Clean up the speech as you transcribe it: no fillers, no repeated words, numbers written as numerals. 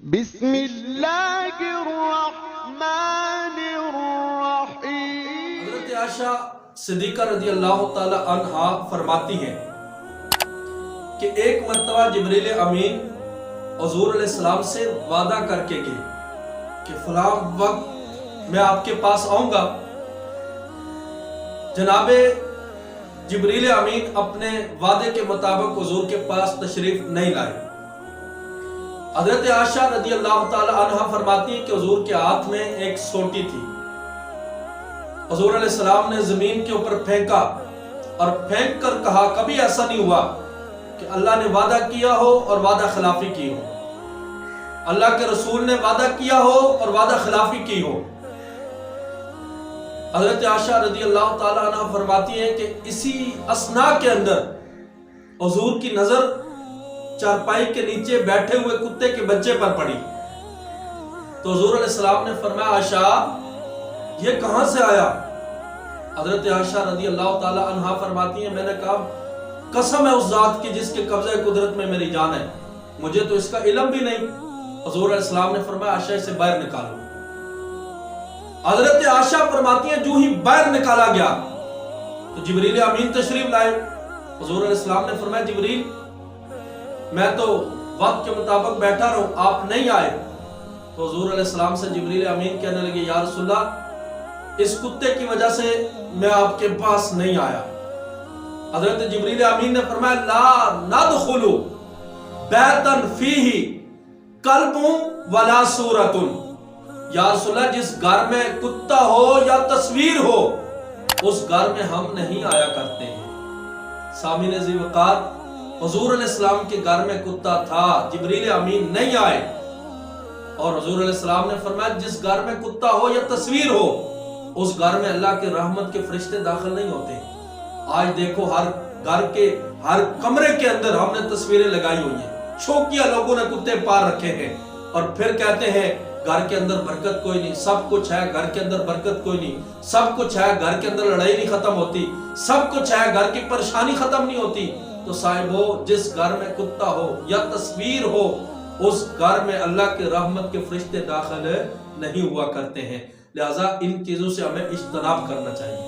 بسم اللہ الرحمن الرحیم۔ حضرت عائشہ صدیقہ رضی اللہ تعالی عنہا فرماتی ہیں کہ ایک مرتبہ جبریل امین حضور علیہ السلام سے وعدہ کر کے گئے کہ فلاں وقت میں آپ کے پاس آؤں گا۔ جناب جبریل امین اپنے وعدے کے مطابق حضور کے پاس تشریف نہیں لائے۔ حضرت عائشہ رضی اللہ تعالی عنہا فرماتی ہیں کہ حضور کے ہاتھ میں ایک سوٹی تھی۔ حضور علیہ السلام نے زمین کے اوپر پھینکا اور پھینک کر کہا کبھی ایسا نہیں ہوا کہ اللہ نے وعدہ کیا ہو اور وعدہ خلافی کی ہو، اللہ کے رسول نے وعدہ کیا ہو اور وعدہ خلافی کی ہو۔ حضرت عائشہ رضی اللہ تعالی عنہ فرماتی ہیں کہ اسی اثناء کے اندر حضور کی نظر چارپائی کے نیچے بیٹھے ہوئے کتے کے بچے پر پڑی تو حضور علیہ السلام نے فرمایا عائشہ یہ کہاں سے آیا؟ حضرت عائشہ رضی اللہ تعالی عنہا فرماتی ہیں میں نے کہا قسم ہے اس ذات کی جس کے قبضہ قدرت میں میری جان ہے، مجھے تو اس کا علم بھی نہیں۔ حضور علیہ السلام نے فرمایا عائشہ اسے باہر نکالو۔ حضرت عائشہ فرماتی ہیں جو ہی باہر نکالا گیا تو جبریل امین تشریف لائے۔ حضور علیہ السلام نے فرمایا جبریل میں تو وقت کے مطابق بیٹھا رہوں، آپ نہیں آئے۔ تو حضور علیہ السلام سے جبریل امین کہنے لگے یا رسول اللہ اس کتے کی وجہ سے میں آپ کے پاس نہیں آیا۔ حضرت جبریل امین نے فرمایا لا ندخلو بیتن فیہ کلب ولا صورت، یا رسول اللہ جس گھر میں کتا ہو یا تصویر ہو اس گھر میں ہم نہیں آیا کرتے ہیں۔ سامعین ذی وقار حضور علیہ السلام کے گھر میں کتا تھا، جبریل امین نہیں آئے اور حضور علیہ السلام نے فرمایا جس گھر میں کتا ہو یا تصویر ہو اس گھر میں اللہ کے رحمت کے فرشتے داخل نہیں ہوتے۔ آج دیکھو ہر گھر کے ہر کمرے کے اندر ہم نے تصویریں لگائی ہوئی ہیں، شوقیہ لوگوں نے کتے پار رکھے ہیں اور پھر کہتے ہیں گھر کے اندر برکت کوئی نہیں، سب کچھ ہے گھر کے اندر برکت کوئی نہیں، سب کچھ ہے گھر کے اندر لڑائی نہیں ختم ہوتی، سب کچھ ہے گھر کی پریشانی ختم نہیں ہوتی۔ تو صاحبو جس گھر میں کتا ہو یا تصویر ہو اس گھر میں اللہ کے رحمت کے فرشتے داخل نہیں ہوا کرتے ہیں، لہٰذا ان چیزوں سے ہمیں اجتناب کرنا چاہیے۔